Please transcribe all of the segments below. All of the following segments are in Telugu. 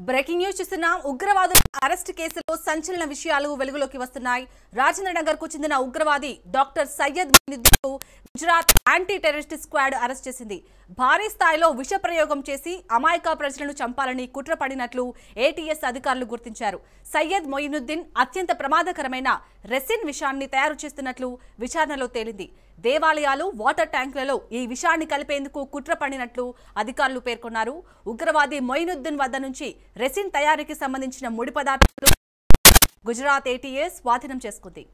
బ్రేకింగ్ న్యూస్ చూస్తున్నాం. ఉగ్రవాదుల అరెస్ట్ కేసులో సంచలన విషయాలు వెలుగులోకి వస్తున్నాయి. రాజేంద్ర నగర్ కు చెందిన ఉగ్రవాది doctor Syed Moinuddin Gujarat anti terrorist squad arrest చేసింది. భారీ స్థాయిలో విష ప్రయోగం చేసి అమాయక ప్రజలను చంపాలని కుట్ర పడినట్లు ఏటీఎస్ అధికారులు గుర్తించారు. సయ్యద్ మొయినుద్దీన్ అత్యంత ప్రమాదకరమైన రెసిన్ విషాన్ని తయారు చేస్తున్నట్లు విచారణలో తేలింది. దేవాలయాలు, వాటర్ ట్యాంకులలో ఈ విషాన్ని కలిపేందుకు కుట్ర పడినట్లు అధికారులు పేర్కొన్నారు. ఉగ్రవాది మొయినుద్దీన్ వద్ద నుంచి రెసిన్ తయారీకి సంబంధించిన ముడి పదార్థాలు గుజరాత్ ఏటీఎస్ స్వాధీనం చేసుకుంది.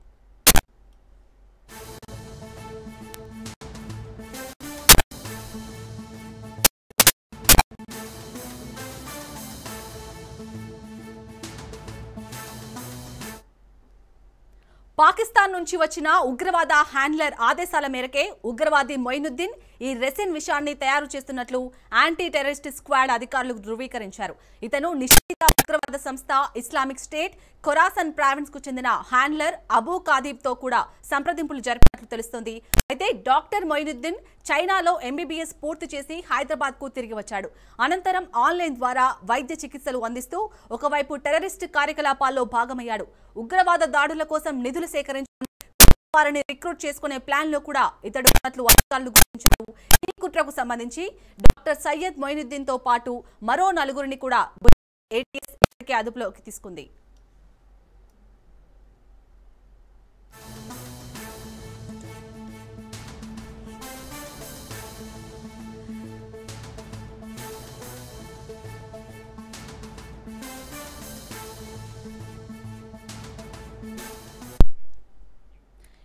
పాకిస్తాన్ నుంచి వచ్చిన ఉగ్రవాద హ్యాండ్లర్ ఆదేశాల మేరకే ఉగ్రవాది మొయినుద్దీన్ ఈ రెసిన్ విషాన్ని తయారు చేస్తున్నట్లు యాంటీ టెర్రరిస్ట్ స్క్వాడ్ అధికారులు ధృవీకరించారు. ఇతను నిషేధిత ఉగ్రవాద సంస్థ ఇస్లామిక్ స్టేట్ ఖొరాసన్ ప్రావిన్స్ కు చెందిన హ్యాండ్లర్ అబూ కాదీబ్ తో కూడా సంప్రదింపులు జరిపినట్లు తెలుస్తోంది. అయితే డాక్టర్ మొయినుద్దీన్ చైనాలో ఎంబీబీఎస్ పూర్తి చేసి హైదరాబాద్ కు తిరిగి వచ్చాడు. అనంతరం ఆన్లైన్ ద్వారా వైద్య చికిత్సలు అందిస్తూ ఒకవైపు టెర్రరిస్ట్ కార్యకలాపాల్లో భాగమయ్యాడు. ఉగ్రవాద దాడుల కోసం నిధులు సేకరించి వారిని రిక్రూట్ చేసుకునే ప్లాన్ లో కూడా ఇతడు ఉన్నట్లు అధికారులు గుర్తించారు. ఈ కుట్రకు సంబంధించి డాక్టర్ సయ్యద్ మొయినుద్దీన్ తో పాటు మరో నలుగురిని కూడా ఏటీఎస్ అదుపులోకి తీసుకుంది.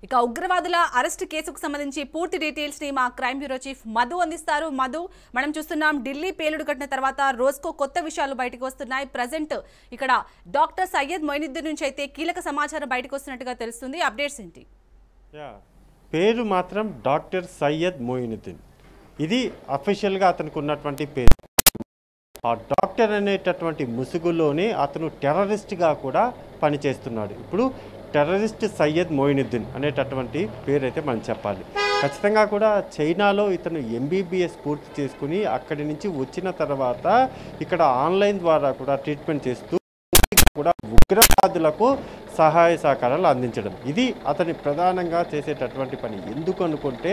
ఇక ఉగ్రవాదుల అరెస్ట్ కేసుకు సంబంధించి పూర్తి డీటెయిల్స్ ని మా క్రైమ్ బ్యూరో చీఫ్ మధు అందిస్తారు. మధు, మనం చూస్తున్నాం ఢిల్లీ పేలుడు ఘటన తర్వాత రోజుకో కొత్త విషయాలు బయటకు వస్తున్నాయి. ప్రజెంట్ ఇక్కడ డాక్టర్ సయ్యద్ మొయినుద్దీన్ నుంచి అయితే కీలక సమాచారం బయటకు వస్తున్నట్టుగా తెలుస్తుంది. అప్డేట్స్ ఏంటి? పేరు మాత్రం డాక్టర్ సయ్యద్ మొయినుద్దీన్, ఇది అఫీషియల్గా అతనికి ఉన్నటువంటి పేరు. ఆ డాక్టర్ అనేటటువంటి ముసుగులోనే అతను టెర్రరిస్ట్గా కూడా పనిచేస్తున్నాడు. ఇప్పుడు టెర్రరిస్ట్ సయ్యద్ మొయినుద్దీన్ అనేటటువంటి పేరు అయితే మనం చెప్పాలి. ఖచ్చితంగా కూడా చైనాలో ఇతను ఎంబీబీఎస్ పూర్తి చేసుకుని అక్కడి నుంచి వచ్చిన తర్వాత ఇక్కడ ఆన్లైన్ ద్వారా కూడా ట్రీట్మెంట్ చేస్తూ కూడా ఉగ్రవాదులకు సహాయ సహకారాలు అందించడం, ఇది అతని ప్రధానంగా చేసేటటువంటి పని. ఎందుకు అనుకుంటే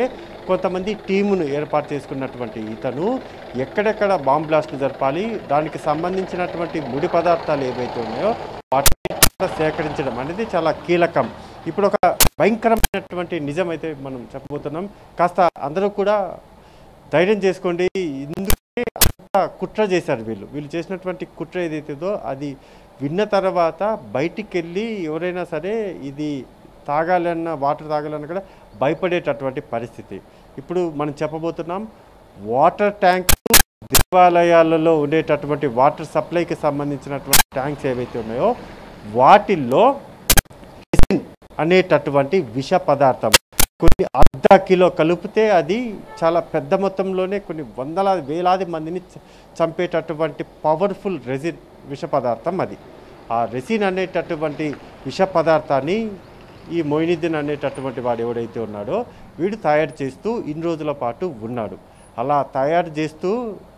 కొంతమంది టీమును ఏర్పాటు చేసుకున్నటువంటి ఇతను ఎక్కడెక్కడ బాంబ్ బ్లాస్ట్లు జరపాలి, దానికి సంబంధించినటువంటి ముడి పదార్థాలు ఏవైతే ఉన్నాయో వాటిని సేకరించడం అనేది చాలా కీలకం. ఇప్పుడు ఒక భయంకరమైనటువంటి నిజం అయితే మనం చెప్పబోతున్నాం. కాస్త అందరూ కూడా ధైర్యం చేసుకోండి. ఎందుకంటే అంత కుట్ర చేశారు వీళ్ళు చేసినటువంటి కుట్ర ఏదైతుందో అది విన్న తర్వాత బయటికి వెళ్ళి ఎవరైనా సరే ఇది తాగాలన్నా, వాటర్ తాగాలన్నా కూడా భయపడేటటువంటి పరిస్థితి. ఇప్పుడు మనం చెప్పబోతున్నాం వాటర్ ట్యాంక్, దేవాలయాలలో ఉండేటటువంటి వాటర్ సప్లైకి సంబంధించినటువంటి ట్యాంక్స్ ఏవైతే ఉన్నాయో వాటిల్లో రెసిన్ అనేటటువంటి విష పదార్థం కొన్ని అర్ధ కిలో కలిపితే అది చాలా పెద్ద మొత్తంలోనే కొన్ని వేలాది మందిని చంపేటటువంటి పవర్ఫుల్ రెసిన్ విష పదార్థం అది. ఆ రెసిన్ అనేటటువంటి విష పదార్థాన్ని ఈ మొయినుద్దీన్ అనేటటువంటి వాడు ఎవడైతే ఉన్నాడో వీడు తయారు చేస్తూ ఇన్ని రోజుల పాటు ఉన్నాడు. అలా తయారు చేస్తూ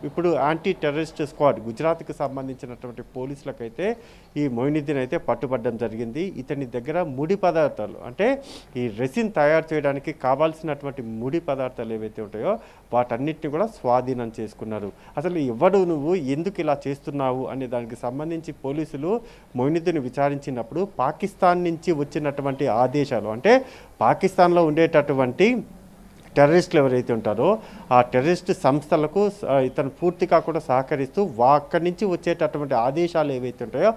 ఇప్పుడు యాంటీ టెర్రరిస్ట్ స్క్వాడ్ గుజరాత్కి సంబంధించినటువంటి పోలీసులకైతే ఈ మొయినుద్దీన్ అయితే పట్టుబడడం జరిగింది. ఇతని దగ్గర ముడి పదార్థాలు, అంటే ఈ రెసిన్ తయారు చేయడానికి కావాల్సినటువంటి ముడి పదార్థాలు ఏవైతే ఉంటాయో వాటన్నిటిని కూడా స్వాధీనం చేసుకున్నారు. అసలు ఎవడు నువ్వు, ఎందుకు ఇలా చేస్తున్నావు అనే దానికి సంబంధించి పోలీసులు మొయినుద్దీన్ విచారించినప్పుడు పాకిస్తాన్ నుంచి వచ్చినటువంటి ఆదేశాలు, అంటే పాకిస్తాన్లో ఉండేటటువంటి టెర్రరిస్టులు ఎవరైతే ఉంటారో ఆ టెర్రరిస్ట్ సంస్థలకు ఇతను పూర్తిగా కూడా సహకరిస్తూ అక్కడి నుంచి వచ్చేటటువంటి ఆదేశాలు ఏవైతే ఉంటాయో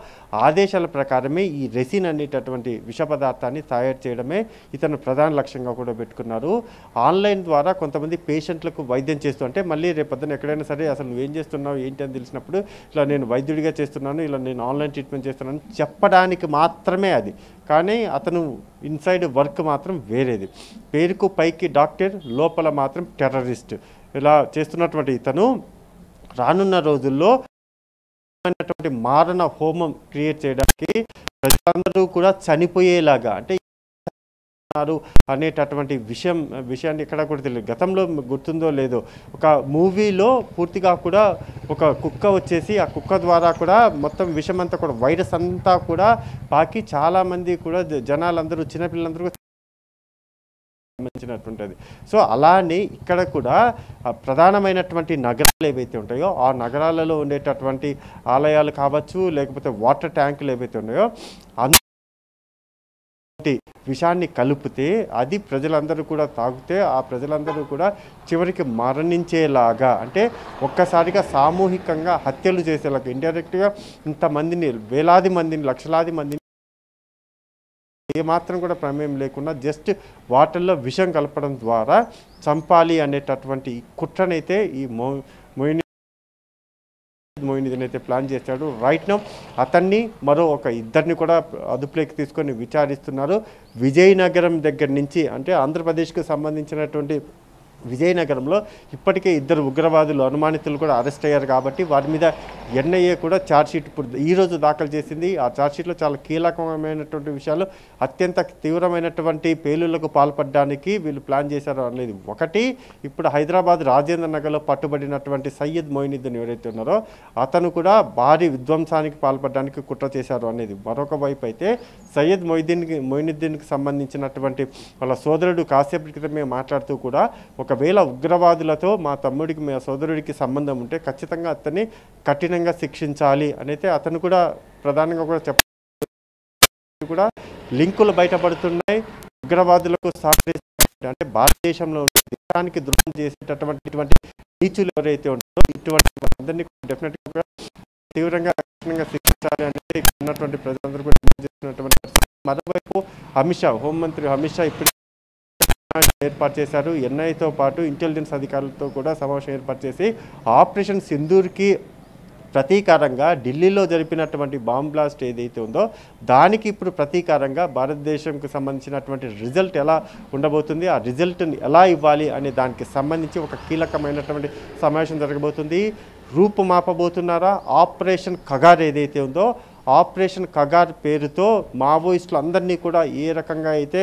ఆదేశాల ప్రకారమే ఈ రెసిన్ అనేటటువంటి విష పదార్థాన్ని తయారు చేయడమే ఇతను ప్రధాన లక్ష్యంగా కూడా పెట్టుకున్నారు. ఆన్లైన్ ద్వారా కొంతమంది పేషెంట్లకు వైద్యం చేస్తూ, అంటే మళ్ళీ రేపొద్దున ఎక్కడైనా సరే అసలు నువ్వేం చేస్తున్నావు ఏంటి అని తెలిసినప్పుడు ఇలా నేను వైద్యుడిగా చేస్తున్నాను, ఇలా నేను ఆన్లైన్ ట్రీట్మెంట్ చేస్తున్నాను చెప్పడానికి మాత్రమే అది. కానీ అతను ఇన్సైడ్ వర్క్ మాత్రం వేరేది. పేరుకు పైకి డాక్టర్, లోపల మాత్రం టెర్రరిస్ట్. ఇలా చేస్తున్నటువంటి ఇతను రానున్న రోజుల్లో మారణ హోమం క్రియేట్ చేయడానికి ప్రజలందరూ కూడా చనిపోయేలాగా, అంటే చేస్తున్నారు అనేటటువంటి విషయాన్ని ఇక్కడ కూడా తెలియదు. గతంలో గుర్తుందో లేదో ఒక మూవీలో పూర్తిగా కూడా ఒక కుక్క వచ్చేసి ఆ కుక్క ద్వారా కూడా మొత్తం విషమంతా కూడా వైరస్ అంతా కూడా పాకి చాలామంది కూడా జనాలందరూ చిన్నపిల్లలందరూ సంబంధించినటువంటిది. సో అలానే ఇక్కడ కూడా ప్రధానమైనటువంటి నగరాలు ఏవైతే ఉంటాయో ఆ నగరాలలో ఉండేటటువంటి ఆలయాలు కావచ్చు, లేకపోతే వాటర్ ట్యాంకులు ఏవైతే ఉన్నాయో విషాన్ని కలిపితే అది ప్రజలందరూ కూడా తాగితే ఆ ప్రజలందరూ కూడా చివరికి మరణించేలాగా, అంటే ఒక్కసారిగా సామూహికంగా హత్యలు చేసేలాగా, ఇండైరెక్ట్గా ఇంతమందిని వేలాది మందిని లక్షలాది మందిని ఏమాత్రం కూడా ప్రమేయం లేకుండా జస్ట్ వాటర్లో విషం కలపడం ద్వారా చంపాలి అనేటటువంటి కుట్రనైతే ఈ మొయినుద్దీన్ అయితే ప్లాన్ చేశాడు. రైట్ నౌ అతన్ని మరో ఇద్దరిని కూడా అదుపులోకి తీసుకొని విచారిస్తున్నారు. విజయనగరం దగ్గర నుంచి, అంటే ఆంధ్రప్రదేశ్కు సంబంధించినటువంటి విజయనగరంలో ఇప్పటికే ఇద్దరు ఉగ్రవాదులు అనుమానితులు కూడా అరెస్ట్ అయ్యారు కాబట్టి వారి మీద ఎన్ఐఏ కూడా ఛార్జ్షీట్ ఇప్పుడు ఈరోజు దాఖలు చేసింది. ఆ ఛార్జ్షీట్లో చాలా కీలకమైనటువంటి విషయాలు, అత్యంత తీవ్రమైనటువంటి పేలుళ్లకు పాల్పడడానికి వీళ్ళు ప్లాన్ చేశారు అనేది ఒకటి. ఇప్పుడు హైదరాబాద్ రాజేంద్ర నగర్లో పట్టుబడినటువంటి సయ్యద్ మొయినుద్దీన్ ఎవరైతే ఉన్నారో అతను కూడా భారీ విధ్వంసానికి పాల్పడడానికి కుట్ర చేశారు అనేది మరొక వైపు అయితే, సయ్యద్ మొయినుద్దీన్కి సంబంధించినటువంటి వాళ్ళ సోదరుడు కాసేపటి క్రితమే మాట్లాడుతూ కూడా ఒకవేళ ఉగ్రవాదులతో మా తమ్ముడికి మా సోదరుడికి సంబంధం ఉంటే ఖచ్చితంగా అతన్ని కఠినంగా శిక్షించాలి అనేది అతను కూడా ప్రధానంగా కూడా కూడా లింకులు బయటపడుతున్నాయి. ఉగ్రవాదులకు సహకరిస్తున్న, అంటే భారతదేశంలో దేశానికి ద్రోహం చేసేటటువంటి నీచులు ఎవరైతే ఉంటారో ఇటువంటి అందరినీ డెఫినెట్గా కూడా తీవ్రంగా కఠినంగా శిక్షించాలి అనేది ఉన్నటువంటి ప్రజలందరూ కూడా చేస్తున్నటువంటి. మరోవైపు హోంమంత్రి అమిత్ షా ఇప్పుడు ఏర్పాటు చేశారు. ఎన్ఐతో పాటు ఇంటెలిజెన్స్ అధికారులతో కూడా సమావేశం ఏర్పాటు చేసి ఆపరేషన్ సింధూర్కి ప్రతీకారంగా ఢిల్లీలో జరిపినటువంటి బాంబ్ బ్లాస్ట్ ఏదైతే ఉందో దానికి ఇప్పుడు ప్రతీకారంగా భారతదేశంకు సంబంధించినటువంటి రిజల్ట్ ఎలా ఉండబోతుంది, ఆ రిజల్ట్ని ఎలా ఇవ్వాలి అనే దానికి సంబంధించి ఒక కీలకమైనటువంటి సమావేశం జరగబోతుంది. రూపుమాపబోతున్నారా ఆపరేషన్ కగార్ ఏదైతే ఉందో, ఆపరేషన్ కగార్ పేరుతో మావోయిస్టులు అందరినీ కూడా ఏ రకంగా అయితే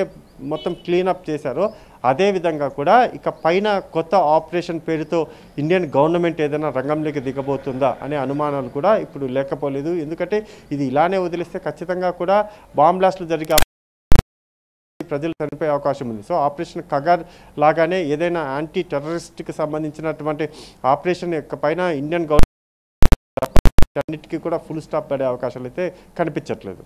మొత్తం క్లీనప్ చేశారో అదేవిధంగా కూడా ఇక పైన కొత్త ఆపరేషన్ పేరుతో ఇండియన్ గవర్నమెంట్ ఏదైనా రంగంలోకి దిగబోతుందా అనే అనుమానాలు కూడా ఇప్పుడు లేకపోలేదు. ఎందుకంటే ఇది ఇలానే వదిలిస్తే ఖచ్చితంగా కూడా బాంబ్ బ్లాస్టులు జరిగే ప్రజలు చనిపోయే అవకాశం ఉంది. సో ఆపరేషన్ కగార్ లాగానే ఏదైనా యాంటీ టెర్రరిస్ట్కి సంబంధించినటువంటి ఆపరేషన్ పైన ఇండియన్ గవర్నమెంట్ అన్నిటికీ కూడా ఫుల్ స్టాప్ పడే అవకాశాలు అయితే కనిపించట్లేదు.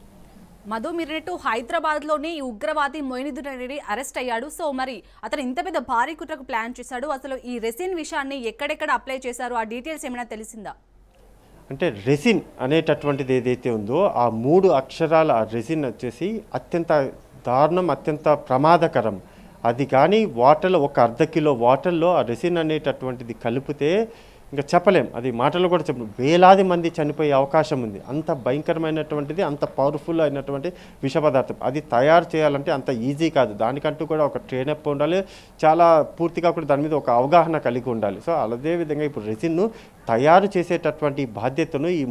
మధు, మీరున్నట్టు హైదరాబాద్లోని ఈ ఉగ్రవాది మొయినుద్దీన్ రెడ్డి అరెస్ట్ అయ్యాడు. సో మరి అతను ఇంత పెద్ద భారీ కుట్రకు ప్లాన్ చేశాడు. అసలు ఈ రెసిన్ విషయాన్ని ఎక్కడెక్కడ అప్లై చేశారు, ఆ డీటెయిల్స్ ఏమైనా తెలిసిందా? అంటే రెసిన్ అనేటటువంటిది ఏదైతే ఉందో ఆ 3 అక్షరాల రెసిన్ వచ్చేసి అత్యంత దారుణం, అత్యంత ప్రమాదకరం. అది కానీ వాటర్లో ఒక అర్ధ కిలో వాటర్లో ఆ రెసిన్ అనేటటువంటిది కలిపితే ఇంకా చెప్పలేం, అది మాటలు కూడా చెప్పలేం, వేలాది మంది చనిపోయే అవకాశం ఉంది. అంత భయంకరమైనటువంటిది, అంత పవర్ఫుల్ అయినటువంటి విష పదార్థం. అది తయారు చేయాలంటే అంత ఈజీ కాదు. దానికంటూ కూడా ఒక ట్రైనప్ ఉండాలి, చాలా పూర్తిగా కూడా దాని మీద ఒక అవగాహన కలిగి ఉండాలి. సో అదేవిధంగా ఇప్పుడు రెసిన్ను తయారు చేసేటటువంటి బాధ్యతను ఈ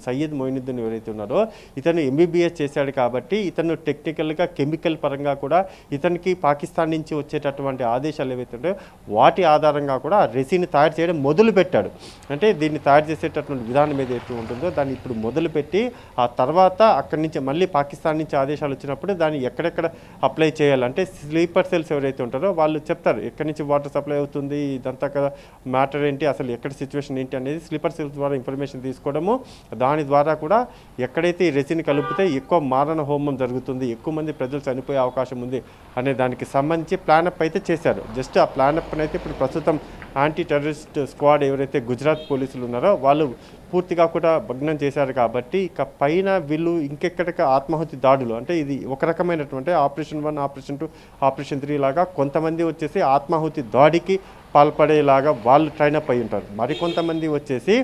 సయ్యద్ మొయినుద్దీన్ ఎవరైతే ఉన్నారో ఇతను MBBS చేశాడు కాబట్టి ఇతను టెక్నికల్గా కెమికల్ పరంగా కూడా ఇతనికి పాకిస్తాన్ నుంచి వచ్చేటటువంటి ఆదేశాలు ఏవైతే ఉన్నాయో వాటి ఆధారంగా కూడా ఆ రెసిన్ తయారు చేయడం మొదలుపెట్టాడు. అంటే దీన్ని తయారు చేసేటటువంటి విధానం ఏదైతే ఉంటుందో దాన్ని ఇప్పుడు మొదలుపెట్టి ఆ తర్వాత అక్కడి నుంచి మళ్ళీ పాకిస్తాన్ నుంచి ఆదేశాలు వచ్చినప్పుడు దాన్ని ఎక్కడెక్కడ అప్లై చేయాలంటే స్లీపర్ సెల్స్ ఎవరైతే ఉంటారో వాళ్ళు చెప్తారు ఎక్కడి నుంచి వాటర్ సప్లై అవుతుంది, ఇదంతా కదా మ్యాటర్ ఏంటి, అసలు ఎక్కడ సిచ్యువేషన్ ఏంటి అనేది స్లీపర్ సెల్స్ ద్వారా ఇన్ఫర్మేషన్ తీసుకోవడము. దాని ద్వారా కూడా ఎక్కడైతే ఈ రెసిన్ కలిపితే ఎక్కువ మారణ హోమం జరుగుతుంది, ఎక్కువ మంది ప్రజలు చనిపోయే అవకాశం ఉంది అనే దానికి సంబంధించి ప్లానప్ అయితే చేశారు. జస్ట్ ఆ ప్లానప్ అయితే ఇప్పుడు ప్రస్తుతం యాంటీ టెర్రరిస్ట్ స్క్వాడ్ ఎవరైతే గుజరాత్ పోలీసులు ఉన్నారో వాళ్ళు పూర్తిగా కూడా భగ్నం చేశారు. కాబట్టి ఇక పైన వీళ్ళు ఇంకెక్కడికి ఆత్మాహుతి దాడులు, అంటే ఇది ఒక రకమైనటువంటి ఆపరేషన్ 1, ఆపరేషన్ 2, ఆపరేషన్ 3 లాగా కొంతమంది వచ్చేసి ఆత్మాహుతి దాడికి పాల్పడేలాగా వాళ్ళు ట్రైనప్ అయి ఉంటారు. మరికొంతమంది వచ్చేసి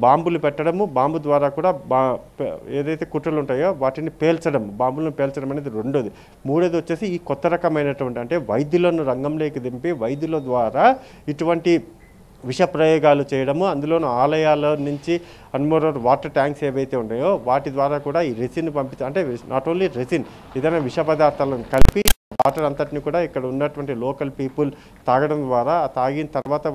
బాంబులు పెట్టడము, బాంబు ద్వారా కూడా ఏదైతే కుట్రలు ఉంటాయో వాటిని పేల్చడం, బాంబులను పేల్చడం అనేది రెండోది. మూడోది వచ్చేసి ఈ కొత్త రకమైనటువంటి అంటే వైద్యులను రంగంలోకి దింపి వైద్యుల ద్వారా ఇటువంటి విష ప్రయోగాలు చేయడము, అందులోనూ ఆలయాల నుంచి అన్మోరర్ వాటర్ ట్యాంక్స్ ఏవైతే ఉన్నాయో వాటి ద్వారా కూడా ఈ రెసిన్ పంపించాలి. అంటే నాట్ ఓన్లీ రెసిన్, ఏదైనా విష పదార్థాలను కలిపి వాటర్ అంతటిని కూడా ఇక్కడ ఉన్నటువంటి లోకల్ పీపుల్ తాగడం ద్వారా తాగిన తర్వాత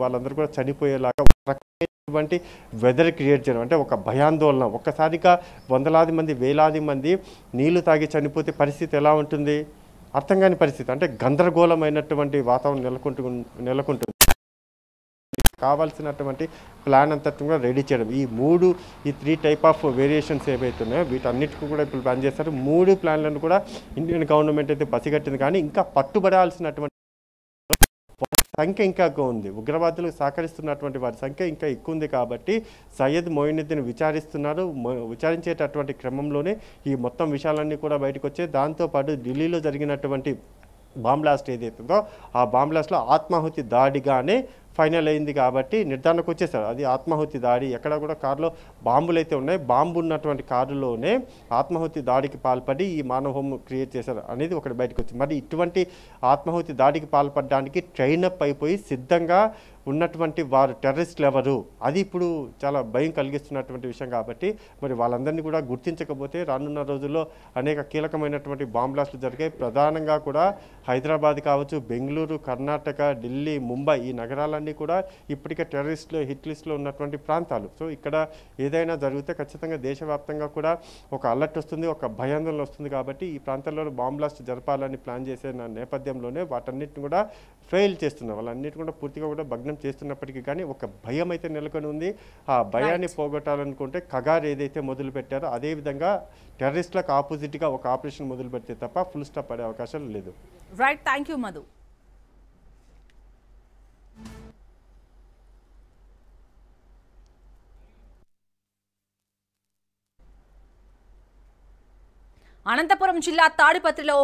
వాళ్ళందరూ కూడా చనిపోయేలాగా రకమైనటువంటి వెదర్ క్రియేట్ చేయడం, అంటే ఒక భయాందోళన. ఒక్కసారిగా వందలాది మంది వేలాది మంది నీళ్లు తాగి చనిపోతే పరిస్థితి ఎలా ఉంటుంది? అర్థం కాని పరిస్థితి, అంటే గందరగోళమైనటువంటి వాతావరణం నెలకొంటుంది. కావాల్సినటువంటి ప్లాన్ అంతటి కూడా రెడీ చేయడం. ఈ 3 టైప్ ఆఫ్ వేరియేషన్స్ ఏవైతే ఉన్నాయో వీటన్నిటికీ కూడా ఇప్పుడు ప్లాన్ చేస్తారు. 3 ప్లాన్లను కూడా ఇండియన్ గవర్నమెంట్ అయితే పసిగట్టింది, కానీ ఇంకా పట్టుబడాల్సినటువంటి సంఖ్య ఇంకా ఎక్కువ ఉంది. ఉగ్రవాదులకు సహకరిస్తున్నటువంటి వారి సంఖ్య ఇంకా ఎక్కువ ఉంది. కాబట్టి సయ్యద్ మొయినుద్దీన్ విచారించేటటువంటి క్రమంలోనే ఈ మొత్తం విషయాలన్నీ కూడా బయటకు వచ్చాయి. దాంతోపాటు ఢిల్లీలో జరిగినటువంటి బాంబ్ బ్లాస్ట్ ఏదైతుందో ఆ బాంబ్ బ్లాస్ట్లో ఆత్మాహుతి దాడిగానే ఫైనల్ అయింది. కాబట్టి నిర్ధారణకు వచ్చేసారు అది ఆత్మాహుతి దాడి. ఎక్కడ కూడా కారులో బాంబులు అయితే ఉన్నాయి, బాంబు ఉన్నటువంటి కారులోనే ఆత్మాహుతి దాడికి పాల్పడి ఈ మానవహోమం క్రియేట్ చేశారు అనేది ఒకటి బయటకు వచ్చింది. మరి ఇటువంటి ఆత్మాహుతి దాడికి పాల్పడడానికి ట్రైనప్ అయిపోయి సిద్ధంగా ఉన్నటువంటి వారు టెర్రరిస్టులు ఎవరు, అది ఇప్పుడు చాలా భయం కలిగిస్తున్నటువంటి విషయం. కాబట్టి మరి వాళ్ళందరినీ కూడా గుర్తించకపోతే రానున్న రోజుల్లో అనేక కీలకమైనటువంటి బాంబ్ బ్లాస్టులు జరిగాయి. ప్రధానంగా కూడా హైదరాబాద్ కావచ్చు, బెంగళూరు, కర్ణాటక, ఢిల్లీ, ముంబై ఈ నగరాలన్నీ కూడా ఇప్పటికే టెర్రరిస్టులు హిట్ లిస్ట్లో ఉన్నటువంటి ప్రాంతాలు. సో ఇక్కడ ఏదైనా జరిగితే ఖచ్చితంగా దేశవ్యాప్తంగా కూడా ఒక అలర్ట్ వస్తుంది, ఒక భయాందోళన వస్తుంది. కాబట్టి ఈ ప్రాంతాల్లో బాంబ్ బ్లాస్ట్ జరపాలని ప్లాన్ చేసే నేపథ్యంలోనే వాటన్నిటిని కూడా ఫెయిల్ చేస్తున్నారు. వాళ్ళన్నిటి కూడా పూర్తిగా కూడా భగ్నం చేస్తున్నప్పటికీ కానీ ఒక భయం అయితే నెలకొని ఉంది. ఆ భయాన్ని పోగొట్టాలనుకుంటే కగార్ ఏదైతే మొదలు పెట్టారో అదేవిధంగా టెర్రరిస్టులకు ఆపోజిట్గా ఒక ఆపరేషన్ మొదలు పెడితే తప్ప ఫుల్ స్టాప్ పడే అవకాశం లేదు. Right, thank you Madhu. Anantapur జిల్లా తాడిపత్రిలో